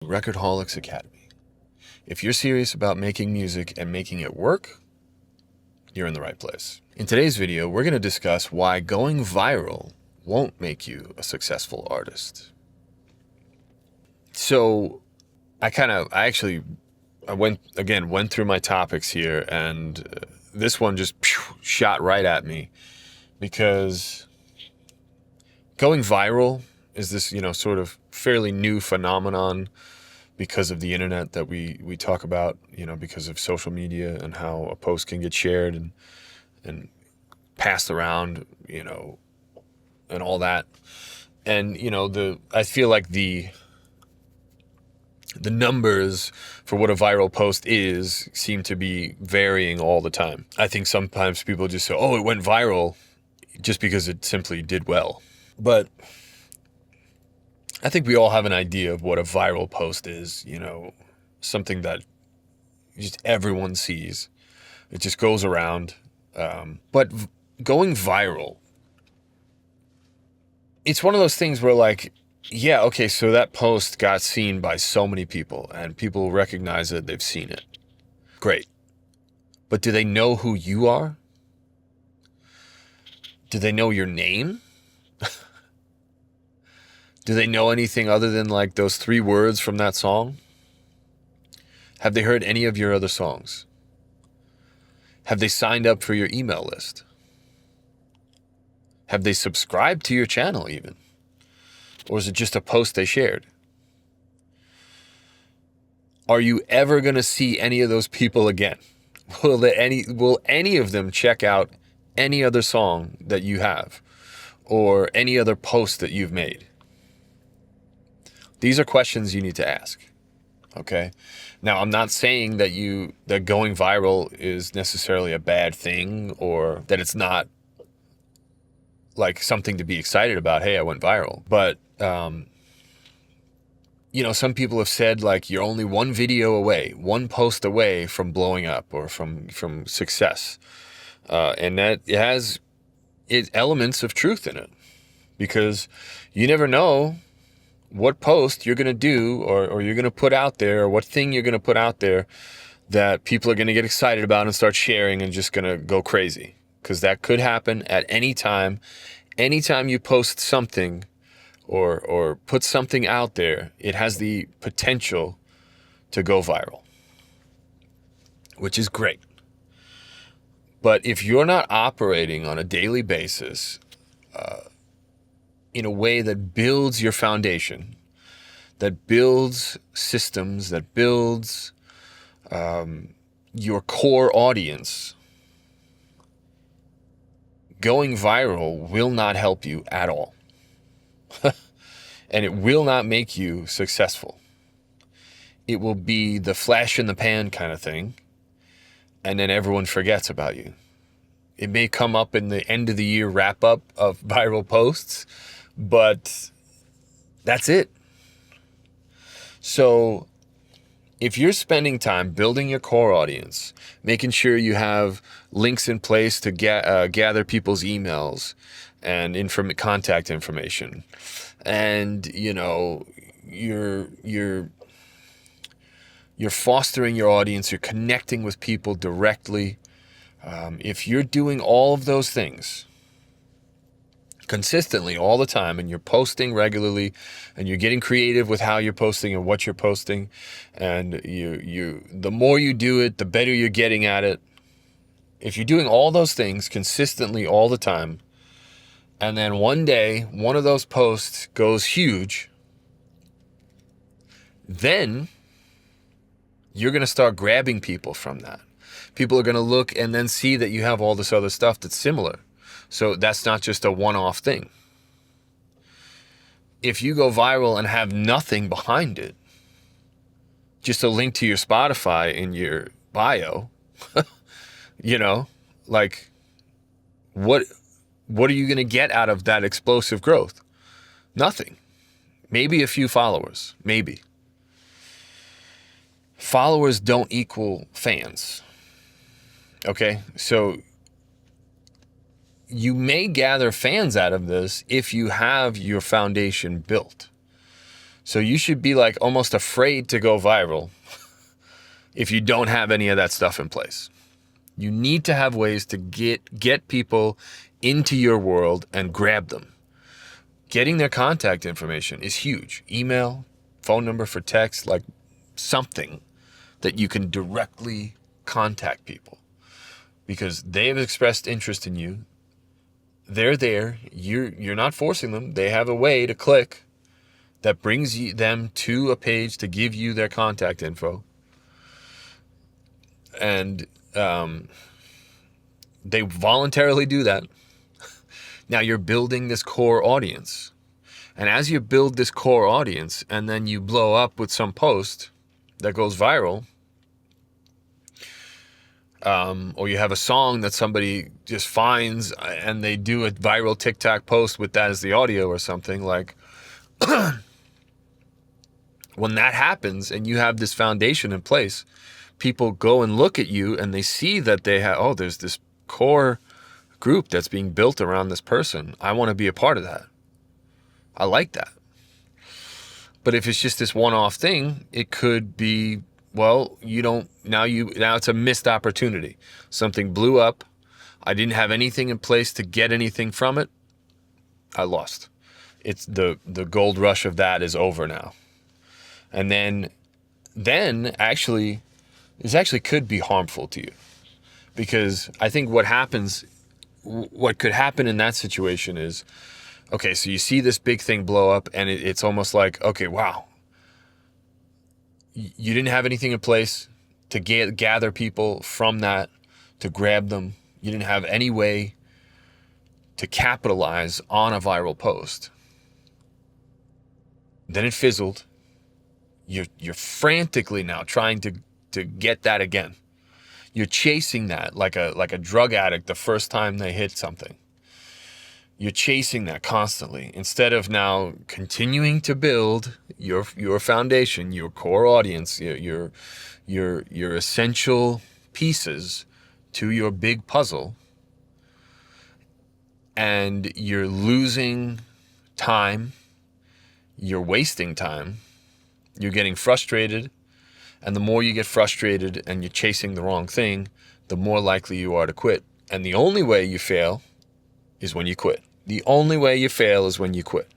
Recordholics Academy. If you're serious about making music and making it work, you're in the right place. In today's video, we're going to discuss why going viral won't make you a successful artist. So I went through my topics here, and this one just shot right at me, because going viral is this, sort of fairly new phenomenon because of the internet that we talk about, because of social media and how a post can get shared and passed around, and all that. And, I feel like the numbers for what a viral post seem to be varying all the time. I think sometimes people just say, oh, it went viral just because it simply did well. But I think we all have an idea of what a viral post is, something that just everyone sees. It just goes around. But going viral, it's one of those things where yeah, okay, so that post got seen by so many people and people recognize it, they've seen it. Great. But do they know who you are? Do they know your name? Do they know anything other than those 3 words from that song? Have they heard any of your other songs? Have they signed up for your email list? Have they subscribed to your channel even? Or is it just a post they shared? Are you ever going to see any of those people again? Will any of them check out any other song that you have or any other post that you've made? These are questions you need to ask. Okay. Now, I'm not saying that going viral is necessarily a bad thing, or that it's not something to be excited about. Hey, I went viral. But, some people have said you're only one video away, one post away from blowing up or from success. And that it has elements of truth in it, because you never know what post you're going to do or you're going to put out there, or what thing you're going to put out there that people are going to get excited about and start sharing and just going to go crazy. Because that could happen at any time. Anytime you post something or put something out there, it has the potential to go viral, which is great. But if you're not operating on a daily basis in a way that builds your foundation, that builds systems, that builds your core audience, going viral will not help you at all. And it will not make you successful. It will be the flash in the pan kind of thing, and then everyone forgets about you. It may come up in the end of the year wrap up of viral posts, but that's it. So if you're spending time building your core audience, making sure you have links in place to gather people's emails and contact information, and you're fostering your audience, you're connecting with people directly. If you're doing all of those things consistently all the time, and you're posting regularly, and you're getting creative with how you're posting and what you're posting, and the more you do it, the better you're getting at it. If you're doing all those things consistently all the time, and then one day one of those posts goes huge, then you're going to start grabbing people from that. People are going to look and then see that you have all this other stuff that's similar. So that's not just a one-off thing. If you go viral and have nothing behind it, just a link to your Spotify in your bio, what are you going to get out of that explosive growth? Nothing. Maybe a few followers. Maybe. Followers don't equal fans. Okay? So you may gather fans out of this if you have your foundation built. So you should be like almost afraid to go viral if you don't have any of that stuff in place. You need to have ways to get people into your world and grab them. Getting their contact information is huge. Email, phone number for text, like something that you can directly contact people because they have expressed interest in you. They're there. You're not forcing them. They have a way to click that brings them to a page to give you their contact info. And they voluntarily do that. Now you're building this core audience. And as you build this core audience and then you blow up with some post that goes viral, or you have a song that somebody just finds and they do a viral TikTok post with that as the audio or something, like when that happens and you have this foundation in place, people go and look at you and they see that they have, oh, there's this core group that's being built around this person. I want to be a part of that. I like that. But if it's just this one-off thing, it could be, well, now it's a missed opportunity. Something blew up. I didn't have anything in place to get anything from it. I lost. It's the gold rush of that is over now. And then actually, this actually could be harmful to you. Because I think what could happen in that situation is, okay, so you see this big thing blow up and it's almost like, okay, wow. You didn't have anything in place to gather people from that, to grab them. You didn't have any way to capitalize on a viral post. Then it fizzled. You're frantically now trying to get that again. You're chasing that like a drug addict the first time they hit something. You're chasing that constantly instead of now continuing to build your foundation, your core audience, your essential pieces to your big puzzle. And you're losing time. You're wasting time. You're getting frustrated. And the more you get frustrated and you're chasing the wrong thing, the more likely you are to quit. And the only way you fail is when you quit. The only way you fail is when you quit.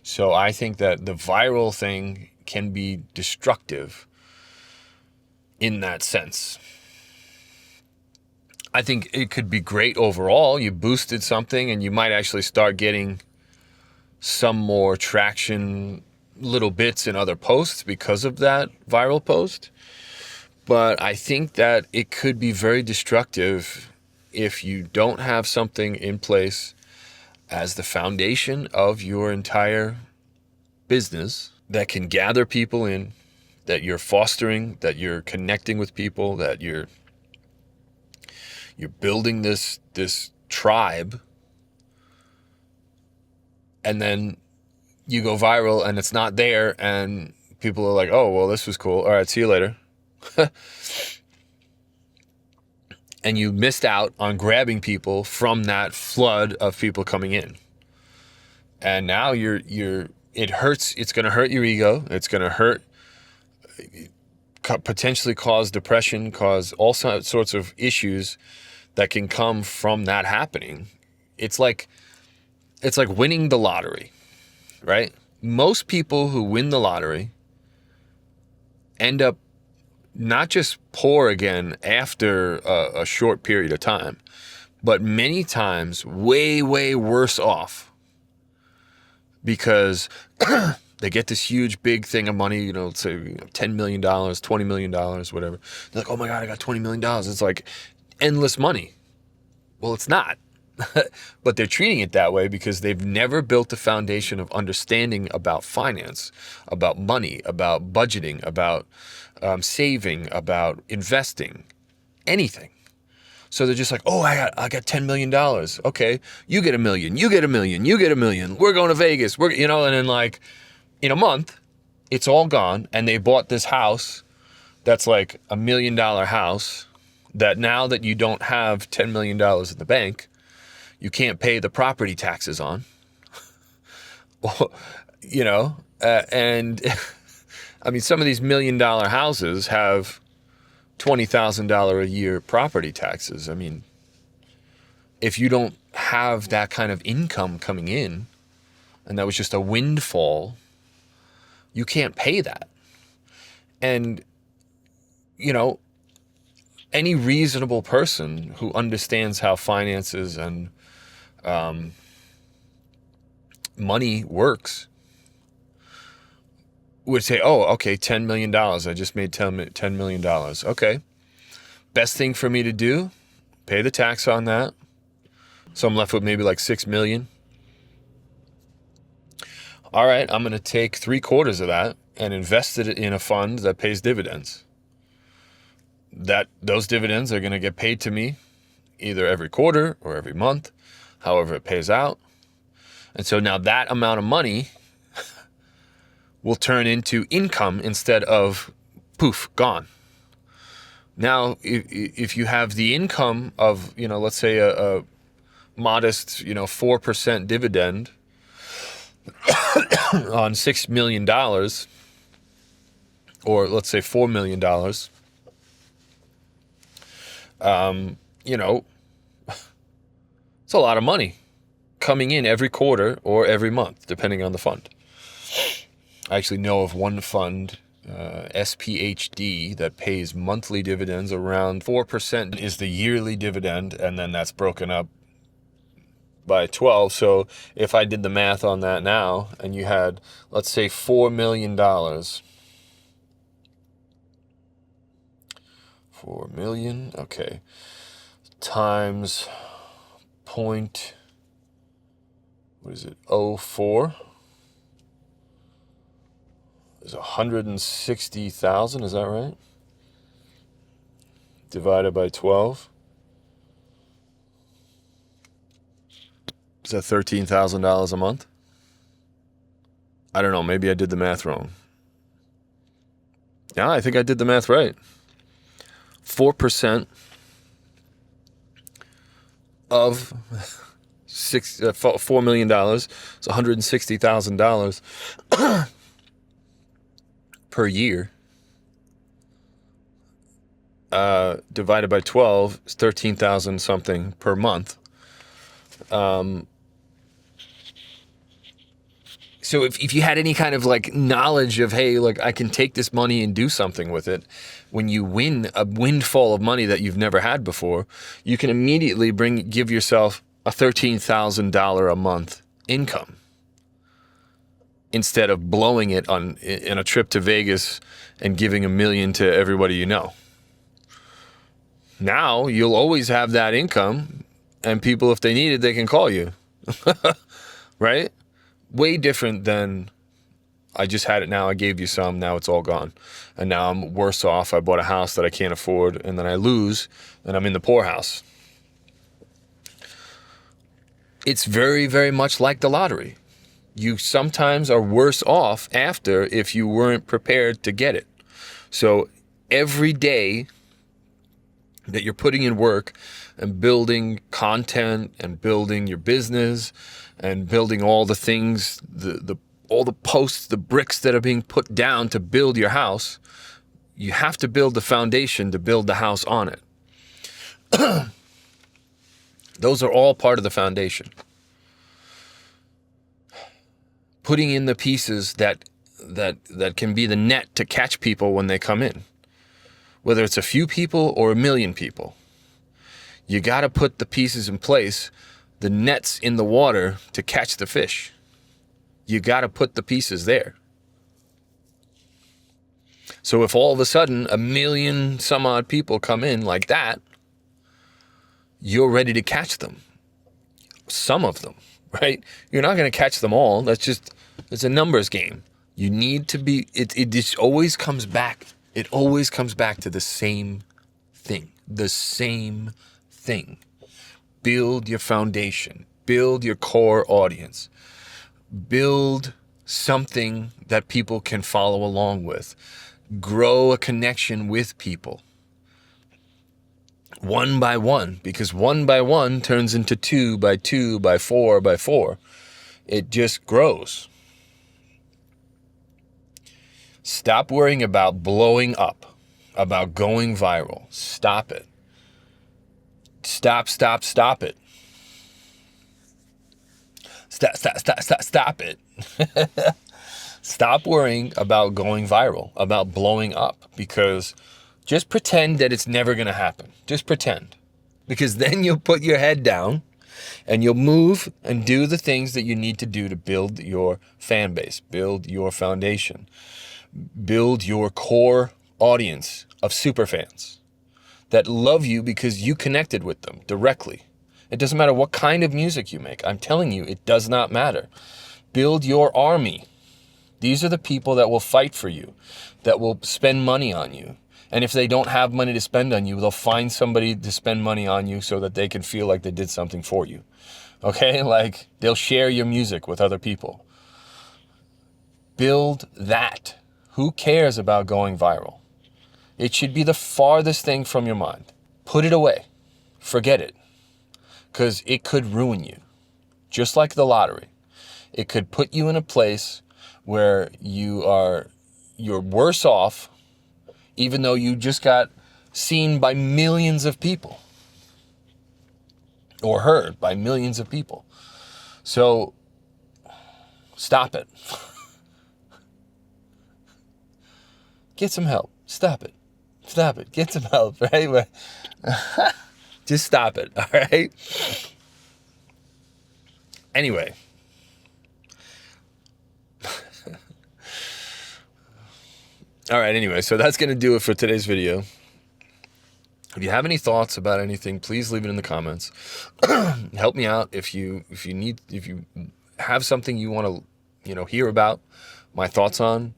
So I think that the viral thing can be destructive in that sense. I think it could be great overall. You boosted something and you might actually start getting some more traction, little bits in other posts because of that viral post. But I think that it could be very destructive if you don't have something in place as the foundation of your entire business that can gather people in, that you're fostering, that you're connecting with people, that you're building this tribe, and then you go viral and it's not there and people are like, oh, well, this was cool. All right, see you later. And you missed out on grabbing people from that flood of people coming in. And now it hurts. It's going to hurt your ego. It's going to hurt, potentially cause depression, cause all sorts of issues that can come from that happening. It's like winning the lottery, right? Most people who win the lottery end up not just poor again after a short period of time, but many times way, way worse off because they get this huge, big thing of money, say $10 million, $20 million, whatever. They're like, oh my God, I got $20 million. It's like endless money. Well, it's not. But they're treating it that way because they've never built a foundation of understanding about finance, about money, about budgeting, about saving, about investing, anything. So they're just like, oh, I got $10 million. Okay, you get $1 million, you get $1 million, you get $1 million. We're going to Vegas. And then like in a month, it's all gone. And they bought this house that's like $1 million house that now that you don't have $10 million in the bank, you can't pay the property taxes on, And I mean, some of these $1 million houses have $20,000 a year property taxes. I mean, if you don't have that kind of income coming in, and that was just a windfall, you can't pay that. And, you know, any reasonable person who understands how finances and money works would say, oh, okay, $10 million. I just made $10 million. Okay. Best thing for me to do, pay the tax on that. So I'm left with maybe like $6 million. All right, I'm going to take 3/4 of that and invest it in a fund that pays dividends. Those dividends are going to get paid to me either every quarter or every month, however it pays out. And so now that amount of money will turn into income instead of poof, gone. Now, if you have the income of, let's say a modest, 4% dividend on $6 million, or let's say $4 million, it's a lot of money coming in every quarter or every month, depending on the fund. I actually know of one fund, SPHD, that pays monthly dividends. Around 4% is the yearly dividend, and then that's broken up by 12. So if I did the math on that now, and you had, let's say, $4 million, 4 million, okay, times point, what is it, 04, is 160,000, is that right? Divided by 12. Is that $13,000 a month? I don't know. Maybe I did the math wrong. Yeah, I think I did the math right. 4% of $4 million is $160,000 per year. Divided by 12 is 13,000 something per month. So if you had any kind of like knowledge of, hey, like I can take this money and do something with it, when you win a windfall of money that you've never had before, you can immediately give yourself a $13,000 a month income instead of blowing it in a trip to Vegas and giving $1 million to everybody you know. Now you'll always have that income, and people, if they need it, they can call you. Right? Way different than I just had it now, I gave you some, now it's all gone. And now I'm worse off. I bought a house that I can't afford, and then I lose, and I'm in the poorhouse. It's very, very much like the lottery. You sometimes are worse off after if you weren't prepared to get it. So every day that you're putting in work and building content and building your business and building all the things, all the posts, the bricks that are being put down to build your house, you have to build the foundation to build the house on it. Those are all part of the foundation. Putting in the pieces that can be the net to catch people when they come in. Whether it's a few people or 1 million people. You got to put the pieces in place, the nets in the water to catch the fish. You got to put the pieces there. So if all of a sudden 1 million some odd people come in like that, you're ready to catch them. Some of them, right? You're not going to catch them all. It's a numbers game. You need to be, it just always comes back. It always comes back to the same thing. The same thing. Build your foundation. Build your core audience. Build something that people can follow along with. Grow a connection with people. One by one, because 1 by 1 turns into 2 by 2 by 4 by 4. It just grows. Stop worrying about blowing up, about going viral. Stop it. Stop it. Stop it. Stop worrying about going viral, about blowing up, because just pretend that it's never going to happen. Just pretend. Because then you'll put your head down and you'll move and do the things that you need to do to build your fan base, build your foundation, build your core audience of super fans that love you because you connected with them directly. It doesn't matter what kind of music you make. I'm telling you, it does not matter. Build your army. These are the people that will fight for you, that will spend money on you. And if they don't have money to spend on you, they'll find somebody to spend money on you so that they can feel like they did something for you. Okay? Like, they'll share your music with other people. Build that. Who cares about going viral? It should be the farthest thing from your mind. Put it away. Forget it. Because it could ruin you. Just like the lottery. It could put you in a place where you're worse off, even though you just got seen by millions of people or heard by millions of people. So stop it. Get some help. Stop it. Stop it. Get some help, right? Just stop it, all right? Anyway. All right, anyway, so that's going to do it for today's video. If you have any thoughts about anything, please leave it in the comments. Help me out if you have something you want to, hear about, my thoughts on,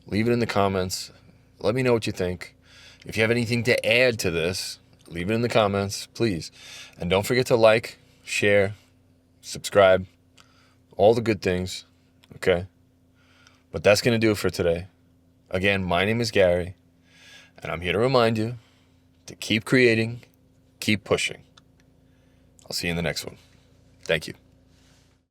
leave it in the comments. Let me know what you think. If you have anything to add to this, leave it in the comments, please. And don't forget to like, share, subscribe, all the good things, okay? But that's going to do it for today. Again, my name is Gary, and I'm here to remind you to keep creating, keep pushing. I'll see you in the next one. Thank you.